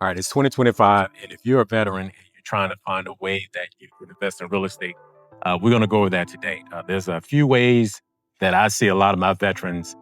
All right, it's 2025, and if you're a veteran and you're trying to find a way that you can invest in real estate, we're going to go over that today. There's a few ways that I see a lot of my veterans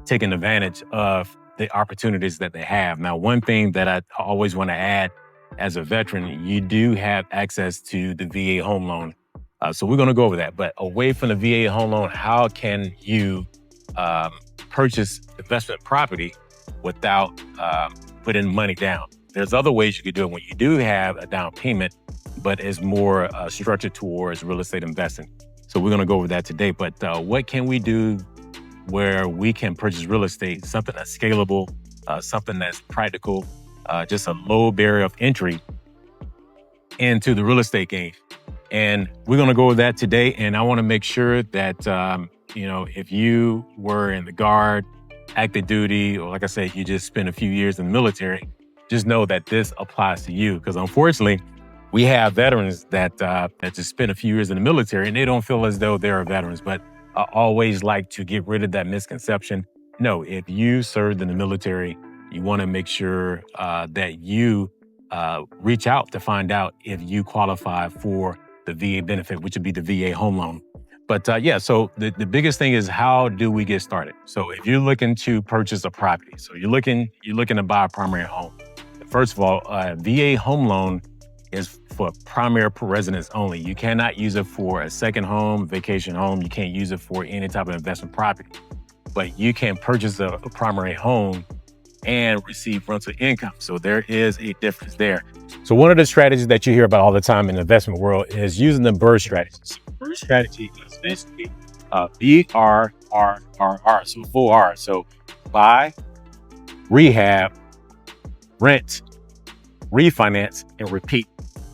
taking advantage of the opportunities that they have. Now, one thing that I always want to add as a veteran, you do have access to the VA home loan. So we're going to go over that. But away from the VA home loan, how can you um, purchase investment property without putting money down? There's other ways you could do it when you do have a down payment, but it's more structured towards real estate investing. So we're going to go over that today. But what can we do where we can purchase real estate, something that's scalable, something that's practical, just a low barrier of entry into the real estate game? And we're going to go over that today. And I want to make sure that, if you were in the Guard, active duty, or like I said, you just spent a few years in the military, just know that this applies to you. Because unfortunately, we have veterans that just spent a few years in the military and they don't feel as though they're veterans. But I always like to get rid of that misconception. No, if you served in the military, you want to make sure that you reach out to find out if you qualify for the VA benefit, which would be the VA home loan. But so the biggest thing is, how do we get started? So if you're looking to purchase a property, so you're looking to buy a primary home. First of all, VA home loan is for primary residence only. You cannot use it for a second home, vacation home. You can't use it for any type of investment property. But you can purchase a primary home and receive rental income. So there is a difference there. So one of the strategies that you hear about all the time in the investment world is using the BRRRR strategy. So BRRRR strategy is basically BRRRR, so 4R. So buy, rehab, rent, refinance, and repeat.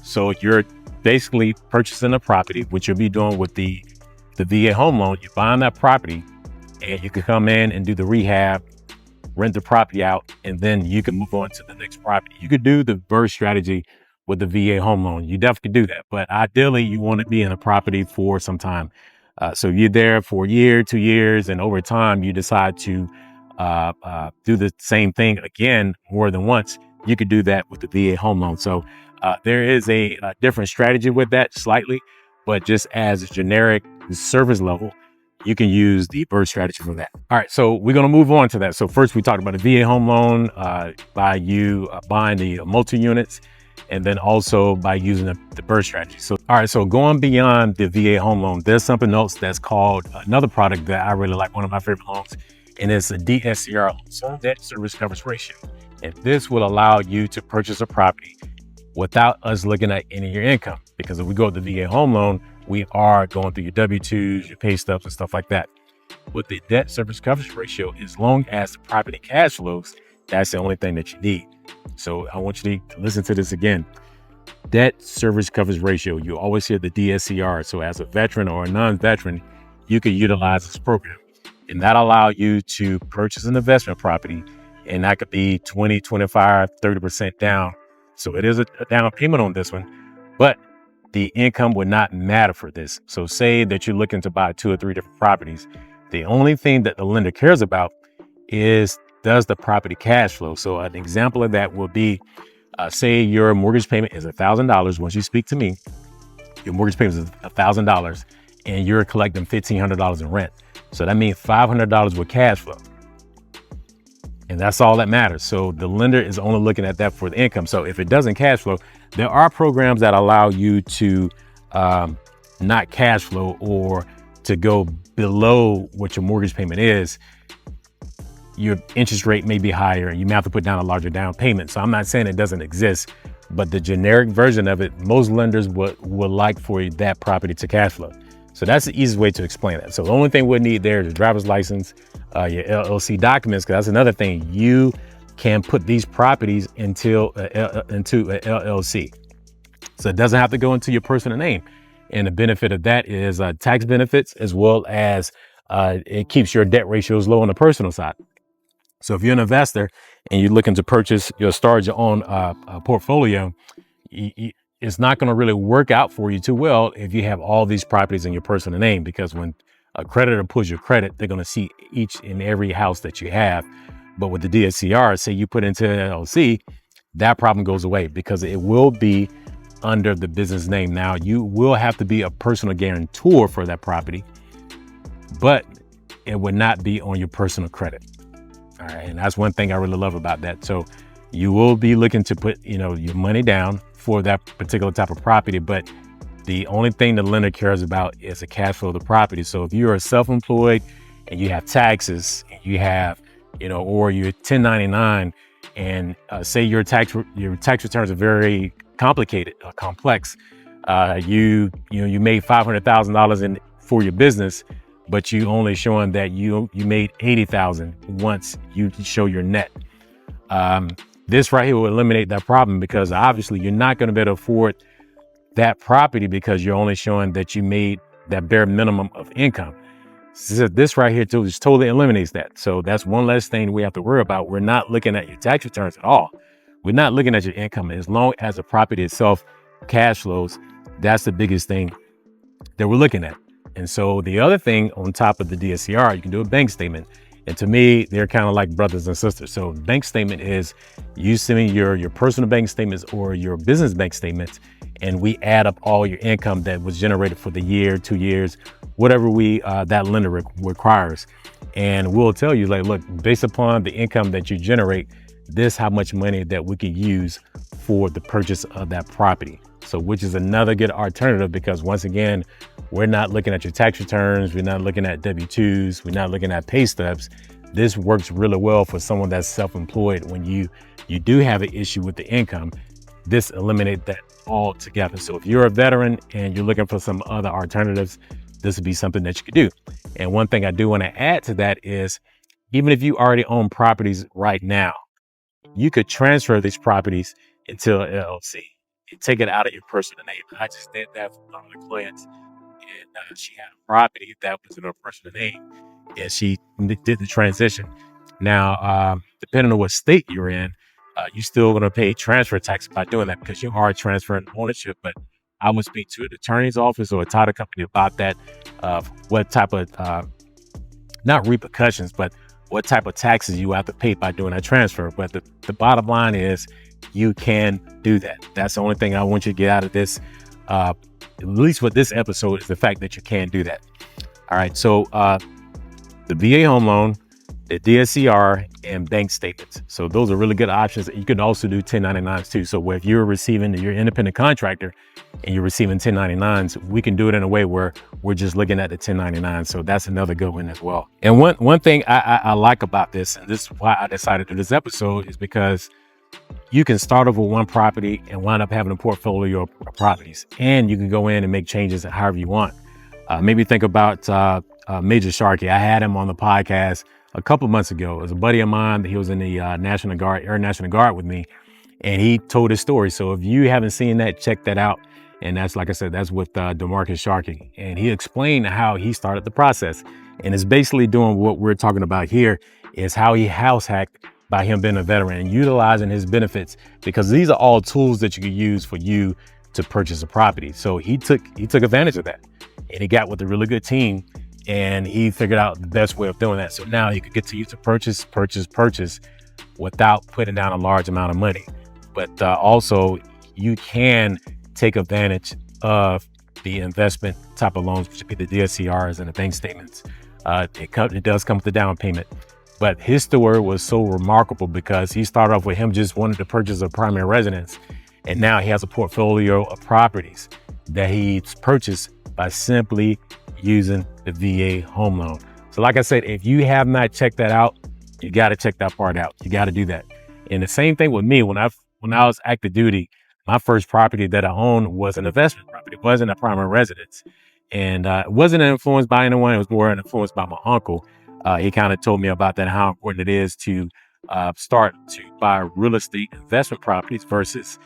So you're basically purchasing a property, which you'll be doing with the VA home loan. You're buying that property and you can come in and do the rehab, rent the property out, and then you can move on to the next property. You could do the BRRRR strategy with the VA home loan. You definitely do that. But ideally, you want to be in a property for some time. So you're there for a year, 2 years, and over time, you decide to do the same thing again more than once. You could do that with the VA home loan. So there is a different strategy with that slightly, but just as a generic service level, you can use the BRRRR strategy for that. All right, so we're going to move on to that. So first, we talked about the VA home loan by you buying the multi-units, and then also by using the BRRRR strategy. So, all right, so going beyond the VA home loan, there's something else that's called another product that I really like, one of my favorite loans, and it's a DSCR, so debt service coverage ratio. And this will allow you to purchase a property without us looking at any of your income. Because if we go with the VA home loan, we are going through your W-2s, your pay stubs, and stuff like that. With the debt service coverage ratio, as long as the property cash flows, that's the only thing that you need. So I want you to listen to this again. Debt service coverage ratio, you always hear the DSCR. So as a veteran or a non-veteran, you can utilize this program. And that allows you to purchase an investment property, and that could be 20, 25, 30% down. So it is a down payment on this one, but the income would not matter for this. So say that you're looking to buy 2 or 3 different properties. The only thing that the lender cares about is, does the property cash flow? So an example of that will be, say your mortgage payment is $1,000. Once you speak to me, your mortgage payment is $1,000 and you're collecting $1,500 in rent. So that means $500 with cash flow. And that's all that matters. So the lender is only looking at that for the income. So if it doesn't cash flow, there are programs that allow you to not cash flow or to go below what your mortgage payment is. Your interest rate may be higher and you may have to put down a larger down payment. So I'm not saying it doesn't exist, but the generic version of it, most lenders would like for that property to cash flow. So that's the easiest way to explain that. So the only thing we need there is your driver's license, your LLC documents, because that's another thing. You can put these properties into a LLC. So it doesn't have to go into your personal name. And the benefit of that is tax benefits, as well as it keeps your debt ratios low on the personal side. So if you're an investor and you're looking to purchase, start your own portfolio, it's not going to really work out for you too well if you have all these properties in your personal name, because when a creditor pulls your credit, they're going to see each and every house that you have. But with the DSCR, say you put into an LLC, that problem goes away because it will be under the business name. Now, you will have to be a personal guarantor for that property, but it would not be on your personal credit. All right. And that's one thing I really love about that. So you will be looking to put, your money down for that particular type of property, but the only thing the lender cares about is the cash flow of the property. So if you're self-employed and you have taxes, and you have, or you're 1099, and say your tax returns are very complicated, complex. You made $500,000 for your business, but you only showing that you made $80,000 once you show your net. This right here will eliminate that problem, because obviously you're not going to be able to afford that property because you're only showing that you made that bare minimum of income. So this right here just totally eliminates that. So that's one less thing we have to worry about. We're not looking at your tax returns at all. We're not looking at your income. As long as the property itself cash flows, that's the biggest thing that we're looking at. And so the other thing on top of the DSCR, you can do a bank statement. And to me, they're kind of like brothers and sisters. So bank statement is you sending your personal bank statements or your business bank statements, and we add up all your income that was generated for the year, 2 years, whatever that lender requires. And we'll tell you, like, look, based upon the income that you generate, this how much money that we could use for the purchase of that property. So which is another good alternative, because once again, we're not looking at your tax returns. We're not looking at W-2s. We're not looking at pay stubs. This works really well for someone that's self-employed. When you do have an issue with the income, this eliminates that altogether. So if you're a veteran and you're looking for some other alternatives, this would be something that you could do. And one thing I do want to add to that is, even if you already own properties right now, you could transfer these properties into an LLC and take it out of your personal name. I just did that for one of the clients, and she had a property that was in her personal name, and she did the transition. Now, depending on what state you're in, you're still going to pay transfer tax by doing that, because you are transferring ownership. But I would speak to an attorney's office or a title company about that, what type of, not repercussions, but what type of taxes you have to pay by doing that transfer. But the bottom line is you can do that. That's the only thing I want you to get out of this, at least with this episode, is the fact that you can do that. All right. So the VA home loan, the DSCR, and bank statements. So those are really good options. You can also do 1099s too. So if you're independent contractor and you're receiving 1099s, we can do it in a way where we're just looking at the 1099. So that's another good one as well. And one thing I like about this, and this is why I decided to do this episode, is because you can start over one property and wind up having a portfolio of properties, and you can go in and make changes however you want. Maybe think about Major Sharkey. I had him on the podcast a couple of months ago. It was a buddy of mine. He was in the Air National Guard with me, and he told his story. So if you haven't seen that, check that out. And that's, like I said, that's with DeMarcus Sharkey. And he explained how he started the process. And it's basically doing what we're talking about here, is how he house hacked by him being a veteran and utilizing his benefits, because these are all tools that you can use for you to purchase a property. So he took advantage of that, and he got with a really good team, and he figured out the best way of doing that. So now he could get to use to purchase without putting down a large amount of money. But also you can take advantage of the investment type of loans, which would be the DSCRs and the bank statements. It does come with the down payment. But his story was so remarkable because he started off with him just wanting to purchase a primary residence, and now he has a portfolio of properties that he's purchased by simply using the VA home loan. So like I said, if you have not checked that out, you got to check that part out. You got to do that. And the same thing with me. When I was active duty, my first property that I owned was an investment property. It wasn't a primary residence. And it wasn't influenced by anyone. It was more influenced by my uncle. He kind of told me about that, how important it is to start to buy real estate investment properties versus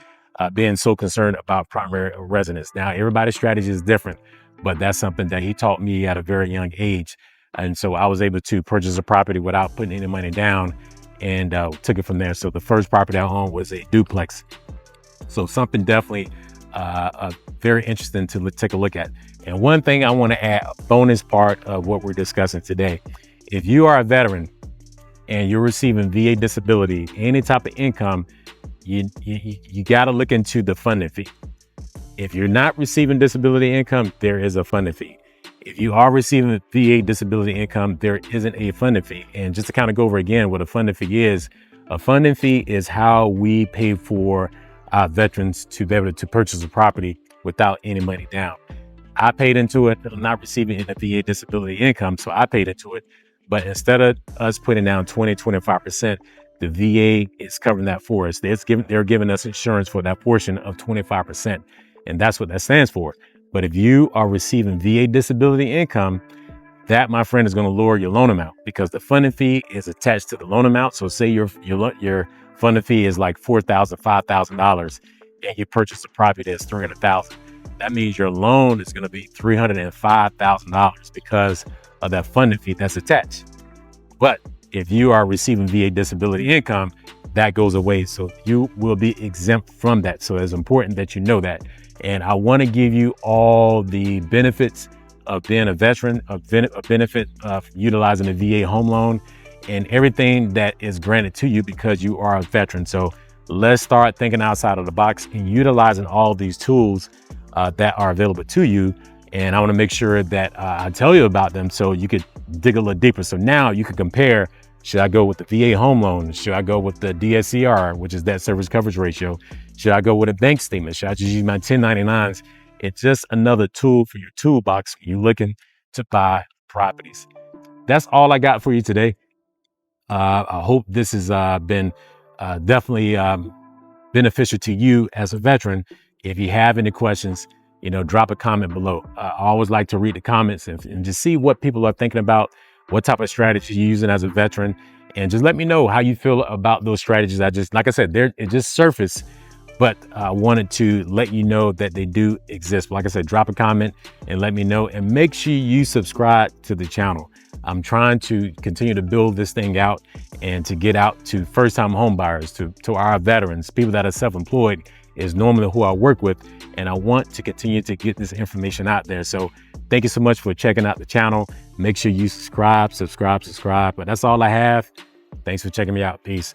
being so concerned about primary residence. Now, everybody's strategy is different, but that's something that he taught me at a very young age. And so I was able to purchase a property without putting any money down, and took it from there. So the first property I owned was a duplex. So something definitely very interesting to take a look at. And one thing I want to add, a bonus part of what we're discussing today. If you are a veteran and you're receiving VA disability, any type of income, you got to look into the funding fee. If you're not receiving disability income, there is a funding fee. If you are receiving VA disability income, there isn't a funding fee. And just to kind of go over again what a funding fee is, a funding fee is how we pay for our veterans to be able to purchase a property without any money down. I paid into it. I'm not receiving any VA disability income, so I paid into it. But instead of us putting down 20, 25%, the VA is covering that for us. They're giving us insurance for that portion of 25%. And that's what that stands for. But if you are receiving VA disability income, that, my friend, is going to lower your loan amount because the funding fee is attached to the loan amount. So say your funding fee is like $4,000, $5,000, and you purchase a property that's $300,000. That means your loan is going to be $305,000 because of that funding fee that's attached. But if you are receiving VA disability income, that goes away. So you will be exempt from that. So it's important that you know that. And I want to give you all the benefits of being a veteran, a benefit of utilizing a VA home loan, and everything that is granted to you because you are a veteran. So let's start thinking outside of the box and utilizing all these tools that are available to you. And I want to make sure that I tell you about them so you could dig a little deeper. So now you can compare, should I go with the VA home loan? Should I go with the DSCR, which is debt service coverage ratio? Should I go with a bank statement? Should I just use my 1099s? It's just another tool for your toolbox when you're looking to buy properties. That's all I got for you today. I hope this has been definitely beneficial to you as a veteran. If you have any questions, drop a comment below. I always like to read the comments and just see what people are thinking about, what type of strategy you're using as a veteran, and just let me know how you feel about those strategies. Like I said, it just surfaced, but I wanted to let you know that they do exist. But like I said, drop a comment and let me know, and make sure you subscribe to the channel. I'm trying to continue to build this thing out and to get out to first-time home buyers, to our veterans, people that are self-employed is normally who I work with. And I want to continue to get this information out there. So thank you so much for checking out the channel. Make sure you subscribe. But that's all I have. Thanks for checking me out. Peace.